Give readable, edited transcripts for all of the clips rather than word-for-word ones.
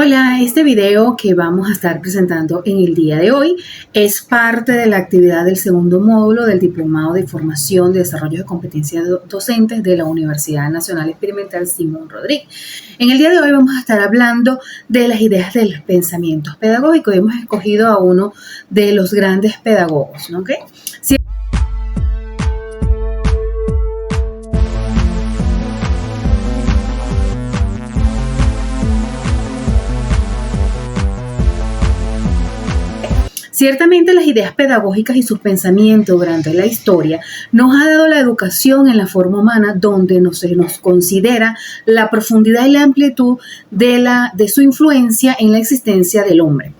Hola, este video que vamos a estar presentando en el día de hoy es parte de la actividad del segundo módulo del Diplomado de Formación de Desarrollo de Competencias Docentes de la Universidad Nacional Experimental Simón Rodríguez. En el día de hoy vamos a estar hablando de las ideas de los pensamientos pedagógicos y hemos escogido a uno de los grandes pedagogos, ¿no? ¿Okay? Ciertamente las ideas pedagógicas y sus pensamientos durante la historia nos ha dado la educación en la forma humana donde se nos considera la profundidad y la amplitud de su influencia en la existencia del hombre.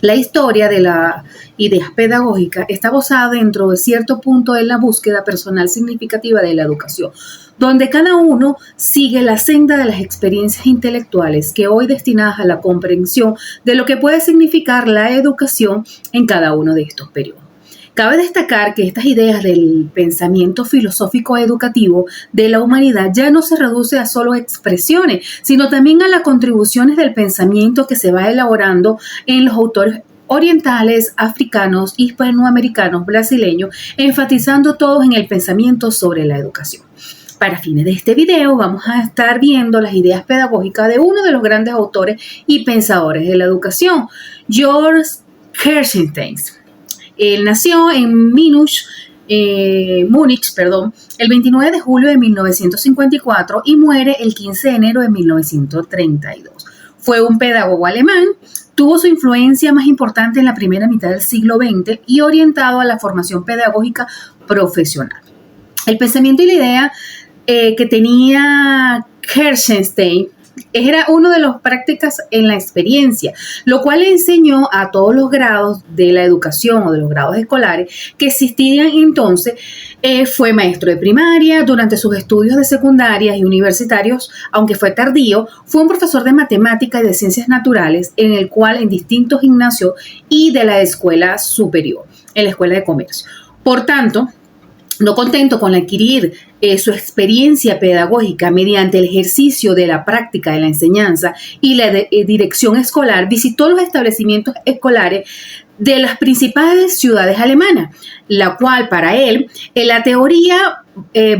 La historia de las ideas pedagógicas está basada dentro de cierto punto en la búsqueda personal significativa de la educación, donde cada uno sigue la senda de las experiencias intelectuales que hoy destinadas a la comprensión de lo que puede significar la educación en cada uno de estos periodos. Cabe destacar que estas ideas del pensamiento filosófico educativo de la humanidad ya no se reduce a solo expresiones, sino también a las contribuciones del pensamiento que se va elaborando en los autores orientales, africanos, hispanoamericanos, brasileños, enfatizando todos en el pensamiento sobre la educación. Para fines de este video vamos a estar viendo las ideas pedagógicas de uno de los grandes autores y pensadores de la educación, Georg Herzenstein. Él nació en Múnich, el 29 de julio de 1954 y muere el 15 de enero de 1932. Fue un pedagogo alemán, tuvo su influencia más importante en la primera mitad del siglo XX y orientado a la formación pedagógica profesional. El pensamiento y la idea que tenía Herzenstein era uno de las prácticas en la experiencia, lo cual le enseñó a todos los grados de la educación o de los grados escolares que existían entonces. Fue maestro de primaria, durante sus estudios de secundaria y universitarios, aunque fue tardío, fue un profesor de matemática y de ciencias naturales en el cual en distintos gimnasios y de la escuela superior, en la escuela de comercio. Por tanto, no contento con adquirir su experiencia pedagógica mediante el ejercicio de la práctica de la enseñanza y la dirección escolar, visitó los establecimientos escolares de las principales ciudades alemanas, la cual para él, la teoría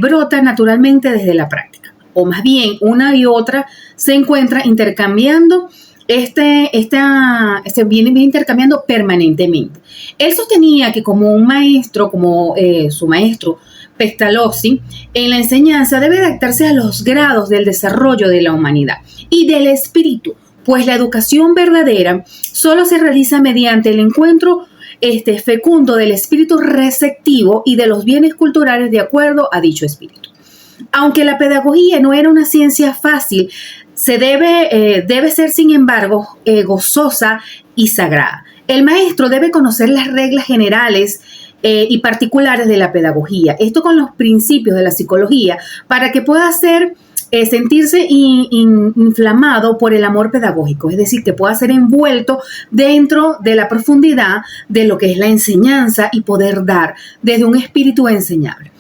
brota naturalmente desde la práctica, o más bien una y otra se encuentra intercambiando viene intercambiando permanentemente. Él sostenía que como un maestro, su maestro Pestalozzi, en la enseñanza debe adaptarse a los grados del desarrollo de la humanidad y del espíritu, pues la educación verdadera solo se realiza mediante el encuentro fecundo del espíritu receptivo y de los bienes culturales de acuerdo a dicho espíritu. Aunque la pedagogía no era una ciencia fácil, debe ser, sin embargo, gozosa y sagrada. El maestro debe conocer las reglas generales y particulares de la pedagogía, esto con los principios de la psicología, para que pueda sentirse inflamado por el amor pedagógico, es decir, que pueda ser envuelto dentro de la profundidad de lo que es la enseñanza y poder dar desde un espíritu enseñable.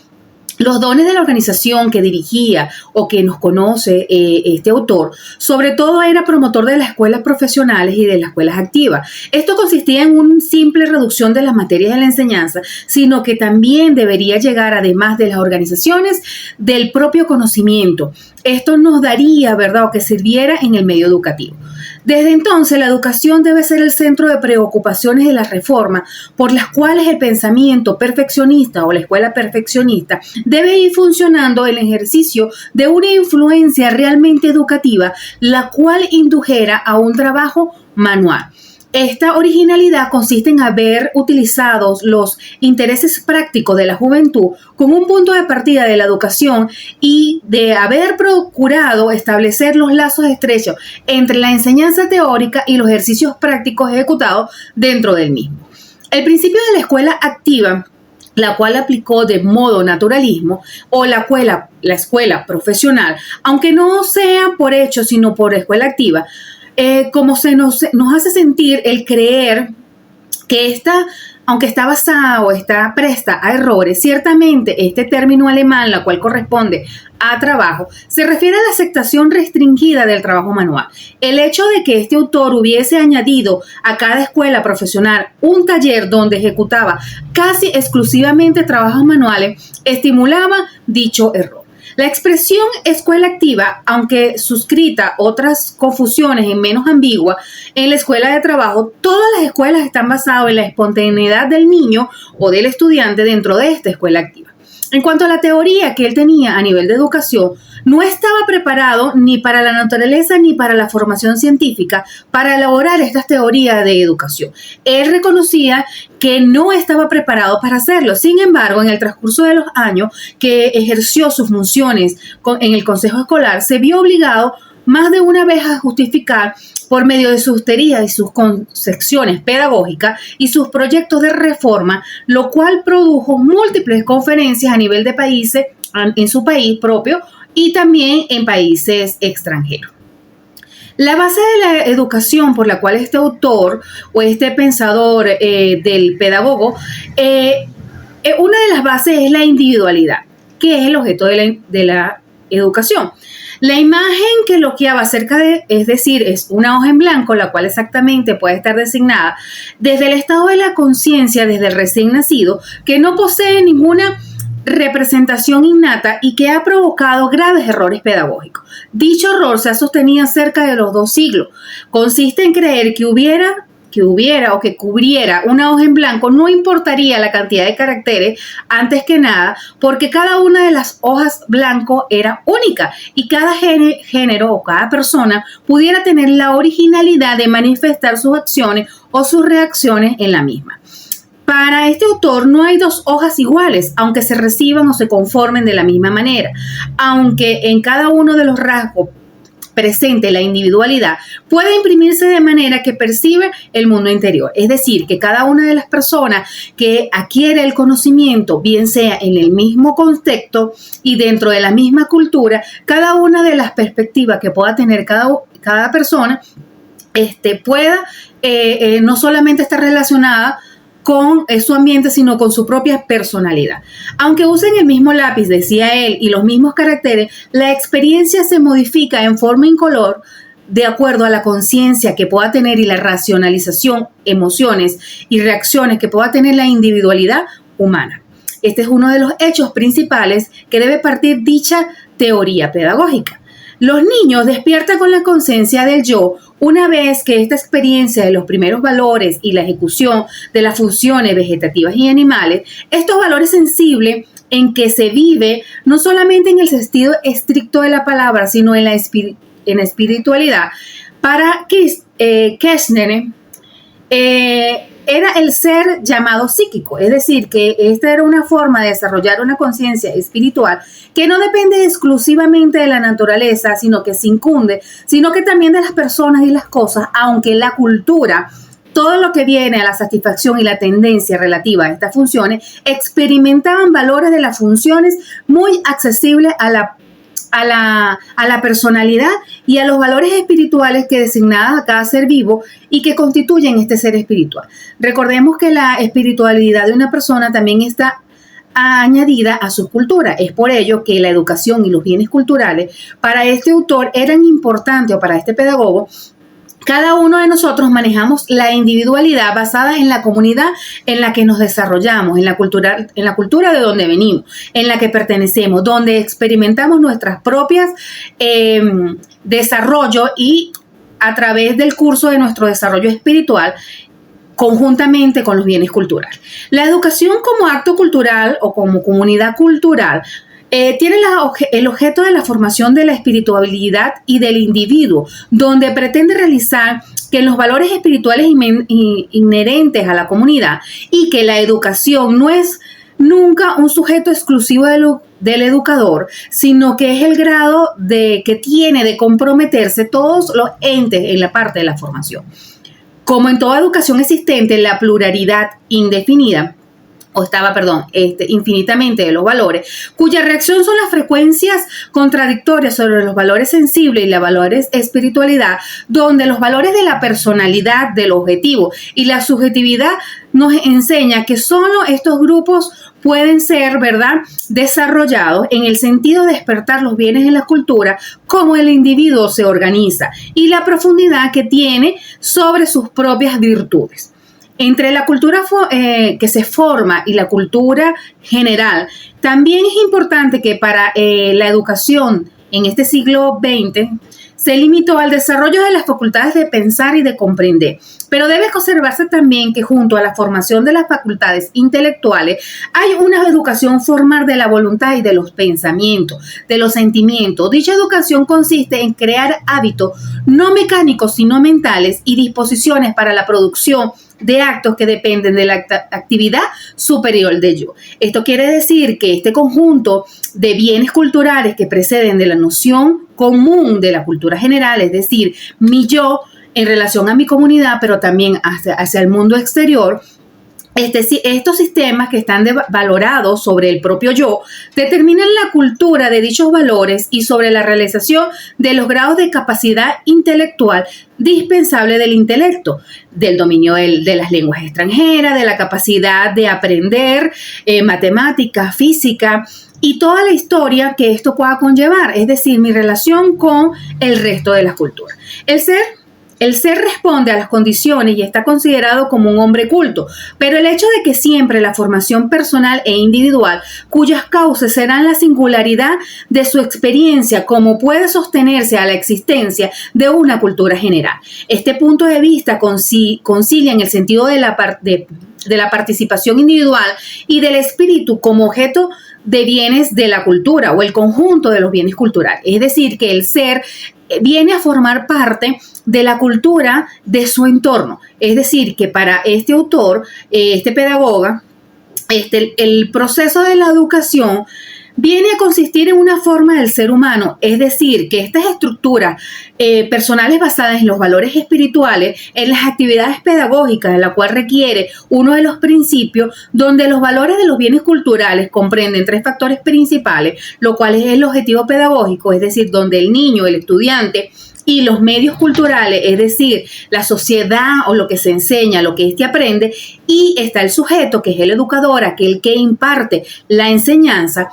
Los dones de la organización que dirigía o que nos conoce este autor, sobre todo era promotor de las escuelas profesionales y de las escuelas activas. Esto consistía en una simple reducción de las materias de la enseñanza, sino que también debería llegar, además de las organizaciones, del propio conocimiento. Esto nos daría, ¿verdad?, o que sirviera en el medio educativo. Desde entonces, la educación debe ser el centro de preocupaciones de la reforma, por las cuales el pensamiento perfeccionista o la escuela perfeccionista debe ir funcionando el ejercicio de una influencia realmente educativa, la cual indujera a un trabajo manual. Esta originalidad consiste en haber utilizado los intereses prácticos de la juventud como un punto de partida de la educación y de haber procurado establecer los lazos estrechos entre la enseñanza teórica y los ejercicios prácticos ejecutados dentro del mismo. El principio de la escuela activa, la cual aplicó de modo naturalismo, o la escuela profesional, aunque no sea por hecho, sino por escuela activa, como nos hace sentir el creer que esta aunque está basada o está presta a errores, ciertamente este término alemán, la cual corresponde a trabajo, se refiere a la aceptación restringida del trabajo manual. El hecho de que este autor hubiese añadido a cada escuela profesional un taller donde ejecutaba casi exclusivamente trabajos manuales, estimulaba dicho error. La expresión escuela activa, aunque suscrita otras confusiones y menos ambigua, en la escuela de trabajo, todas las escuelas están basadas en la espontaneidad del niño o del estudiante dentro de esta escuela activa. En cuanto a la teoría que él tenía a nivel de educación, no estaba preparado ni para la naturaleza ni para la formación científica para elaborar estas teorías de educación. Él reconocía que no estaba preparado para hacerlo. Sin embargo, en el transcurso de los años que ejerció sus funciones en el Consejo Escolar, se vio obligado más de una vez a justificar por medio de sus teorías y sus concepciones pedagógicas y sus proyectos de reforma, lo cual produjo múltiples conferencias a nivel de países, en su país propio y también en países extranjeros. La base de la educación por la cual este autor o este pensador del pedagogo, una de las bases es la individualidad, que es el objeto de la educación. La imagen que elogiaba acerca de, es decir, es una hoja en blanco, la cual exactamente puede estar designada desde el estado de la conciencia, desde el recién nacido, que no posee ninguna representación innata y que ha provocado graves errores pedagógicos. Dicho error se ha sostenido cerca de los 2 siglos. Consiste en creer que hubiera o que cubriera una hoja en blanco, no importaría la cantidad de caracteres, antes que nada, porque cada una de las hojas blanco era única y cada género o cada persona pudiera tener la originalidad de manifestar sus acciones o sus reacciones en la misma. Para este autor no hay 2 hojas iguales, aunque se reciban o se conformen de la misma manera, aunque en cada uno de los rasgos presente la individualidad, puede imprimirse de manera que percibe el mundo interior. Es decir, que cada una de las personas que adquiere el conocimiento, bien sea en el mismo contexto y dentro de la misma cultura, cada una de las perspectivas que pueda tener cada persona, pueda no solamente estar relacionada con su ambiente, sino con su propia personalidad. Aunque usen el mismo lápiz, decía él, y los mismos caracteres, la experiencia se modifica en forma incolor de acuerdo a la conciencia que pueda tener y la racionalización, emociones y reacciones que pueda tener la individualidad humana. Este es uno de los hechos principales que debe partir dicha teoría pedagógica. Los niños despiertan con la conciencia del yo una vez que esta experiencia de los primeros valores y la ejecución de las funciones vegetativas y animales, estos valores sensibles en que se vive no solamente en el sentido estricto de la palabra, sino en la espiritualidad, para Kirchner, era el ser llamado psíquico, es decir, que esta era una forma de desarrollar una conciencia espiritual que no depende exclusivamente de la naturaleza, sino que se incunde, sino que también de las personas y las cosas, aunque la cultura, todo lo que viene a la satisfacción y la tendencia relativa a estas funciones, experimentaban valores de las funciones muy accesibles a la personalidad y a los valores espirituales que designadas a cada ser vivo y que constituyen este ser espiritual. Recordemos que la espiritualidad de una persona también está añadida a su cultura. Es por ello que la educación y los bienes culturales para este autor eran importantes, o para este pedagogo. Cada uno de nosotros manejamos la individualidad basada en la comunidad en la que nos desarrollamos, en la cultura de donde venimos, en la que pertenecemos, donde experimentamos nuestras propias desarrollo y a través del curso de nuestro desarrollo espiritual, conjuntamente con los bienes culturales. La educación como acto cultural o como comunidad cultural tiene el objeto de la formación de la espiritualidad y del individuo, donde pretende realizar que los valores espirituales inherentes a la comunidad y que la educación no es nunca un sujeto exclusivo del educador, sino que es el grado que tiene de comprometerse todos los entes en la parte de la formación. Como en toda educación existente, la pluralidad indefinida infinitamente de los valores, cuya reacción son las frecuencias contradictorias sobre los valores sensibles y los valores espiritualidad, donde los valores de la personalidad, del objetivo y la subjetividad nos enseña que solo estos grupos pueden ser, ¿verdad?, desarrollados en el sentido de despertar los bienes en la cultura, cómo el individuo se organiza y la profundidad que tiene sobre sus propias virtudes. Entre la cultura que se forma y la cultura general, también es importante que para la educación en este siglo XX se limitó al desarrollo de las facultades de pensar y de comprender, pero debe observarse también que junto a la formación de las facultades intelectuales hay una educación formal de la voluntad y de los pensamientos, de los sentimientos. Dicha educación consiste en crear hábitos no mecánicos sino mentales y disposiciones para la producción de actos que dependen de la actividad superior del yo. Esto quiere decir que este conjunto de bienes culturales que preceden de la noción común de la cultura general, es decir, mi yo en relación a mi comunidad, pero también hacia el mundo exterior, estos sistemas que están valorados sobre el propio yo determinan la cultura de dichos valores y sobre la realización de los grados de capacidad intelectual dispensable del intelecto, del dominio de las lenguas extranjeras, de la capacidad de aprender matemática, física y toda la historia que esto pueda conllevar, es decir, mi relación con el resto de las culturas. El ser responde a las condiciones y está considerado como un hombre culto, pero el hecho de que siempre la formación personal e individual, cuyas causas serán la singularidad de su experiencia, como puede sostenerse a la existencia de una cultura general. Este punto de vista concilia en el sentido de la participación individual y del espíritu como objeto de bienes de la cultura o el conjunto de los bienes culturales. Es decir, que el ser viene a formar parte de la cultura de su entorno. Es decir, que para este autor, este pedagoga, el proceso de la educación viene a consistir en una forma del ser humano, es decir, que estas estructuras personales basadas en los valores espirituales, en las actividades pedagógicas, en la cual requiere uno de los principios, donde los valores de los bienes culturales comprenden 3 factores principales, lo cual es el objetivo pedagógico, es decir, donde el niño, el estudiante, y los medios culturales, es decir, la sociedad o lo que se enseña, lo que aprende, y está el sujeto, que es el educador, aquel que imparte la enseñanza.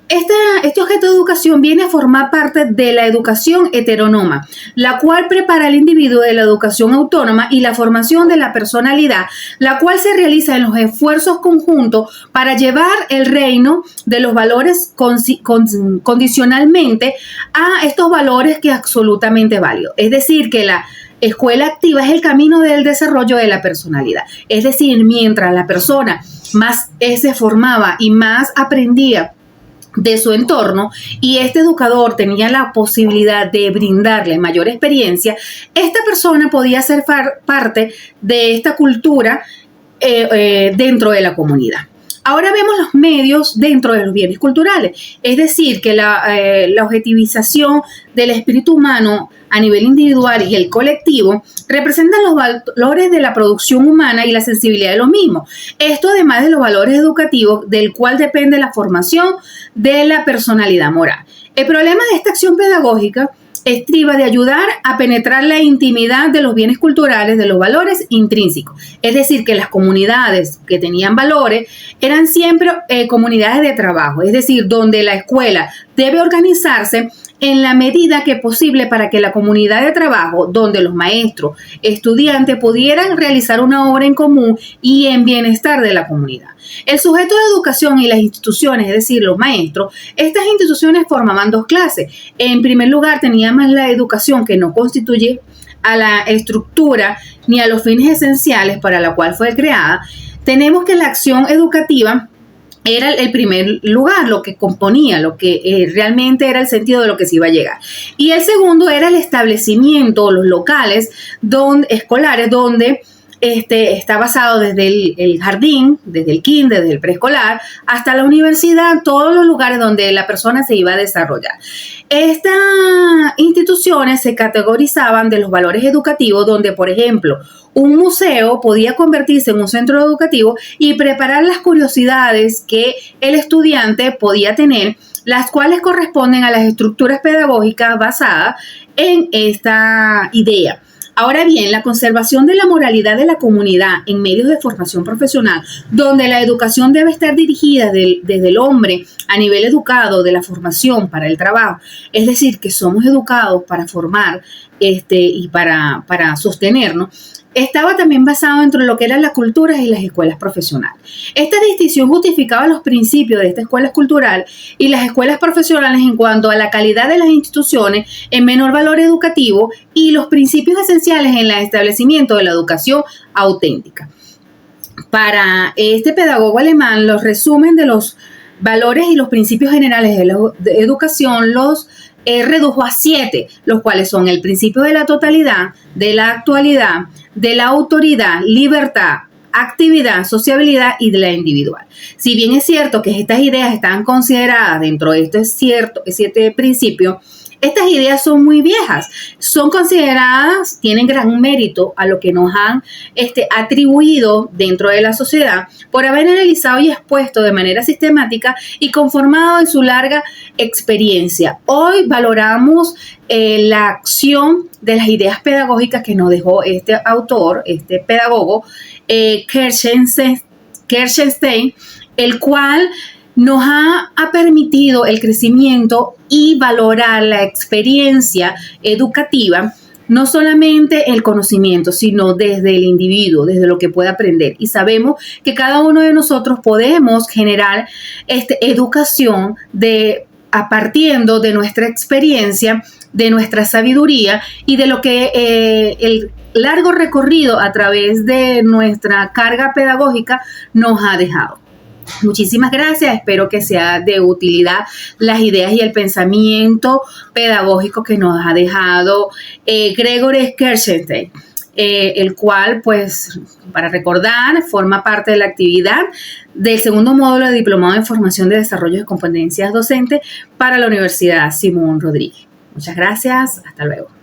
Este objeto de educación viene a formar parte de la educación heteronoma, la cual prepara al individuo de la educación autónoma y la formación de la personalidad, la cual se realiza en los esfuerzos conjuntos para llevar el reino de los valores condicionalmente a estos valores que es absolutamente válido. Es decir, que la escuela activa es el camino del desarrollo de la personalidad. Es decir, mientras la persona más se formaba y más aprendía de su entorno y este educador tenía la posibilidad de brindarle mayor experiencia, esta persona podía ser parte de esta cultura dentro de la comunidad. Ahora vemos los medios dentro de los bienes culturales, es decir, que la objetivización del espíritu humano a nivel individual y el colectivo representan los valores de la producción humana y la sensibilidad de los mismos. Esto además de los valores educativos del cual depende la formación de la personalidad moral. El problema de esta acción pedagógica estriba de ayudar a penetrar la intimidad de los bienes culturales, de los valores intrínsecos. Es decir, que las comunidades que tenían valores eran siempre comunidades de trabajo, es decir, donde la escuela debe organizarse en la medida que posible para que la comunidad de trabajo, donde los maestros, estudiantes pudieran realizar una obra en común y en bienestar de la comunidad. El sujeto de educación y las instituciones, es decir, los maestros, estas instituciones formaban 2 clases. En primer lugar, teníamos la educación que no constituye a la estructura ni a los fines esenciales para la cual fue creada. Tenemos que la acción educativa era el primer lugar, lo que componía, lo que realmente era el sentido de lo que se iba a llegar. Y el segundo era el establecimiento, los locales escolares, donde está basado desde el jardín, desde el kinder, desde el preescolar, hasta la universidad, todos los lugares donde la persona se iba a desarrollar. Estas instituciones se categorizaban de los valores educativos, donde, por ejemplo, un museo podía convertirse en un centro educativo y preparar las curiosidades que el estudiante podía tener, las cuales corresponden a las estructuras pedagógicas basadas en esta idea. Ahora bien, la conservación de la moralidad de la comunidad en medios de formación profesional, donde la educación debe estar dirigida desde el hombre a nivel educado de la formación para el trabajo, es decir, que somos educados para formar y para sostenernos, estaba también basado entre lo que eran las culturas y las escuelas profesionales. Esta distinción justificaba los principios de esta escuela cultural y las escuelas profesionales en cuanto a la calidad de las instituciones en menor valor educativo y los principios esenciales en el establecimiento de la educación auténtica. Para este pedagogo alemán, los resumen de los valores y los principios generales de la educación los redujo a 7, los cuales son el principio de la totalidad, de la actualidad, de la autoridad, libertad, actividad, sociabilidad y de la individual. Si bien es cierto que estas ideas están consideradas dentro de estos 7 principios, estas ideas son muy viejas, son consideradas, tienen gran mérito a lo que nos han atribuido dentro de la sociedad por haber analizado y expuesto de manera sistemática y conformado en su larga experiencia. Hoy valoramos la acción de las ideas pedagógicas que nos dejó este autor, este pedagogo, Kerstenstein, el cual nos ha permitido el crecimiento y valorar la experiencia educativa, no solamente el conocimiento, sino desde el individuo, desde lo que puede aprender. Y sabemos que cada uno de nosotros podemos generar educación partiendo de nuestra experiencia, de nuestra sabiduría y de lo que el largo recorrido a través de nuestra carga pedagógica nos ha dejado. Muchísimas gracias, espero que sea de utilidad las ideas y el pensamiento pedagógico que nos ha dejado Gregory Kerstenstein, el cual, pues, para recordar, forma parte de la actividad del segundo módulo de Diplomado en Formación de Desarrollo de Competencias Docentes para la Universidad Simón Rodríguez. Muchas gracias, hasta luego.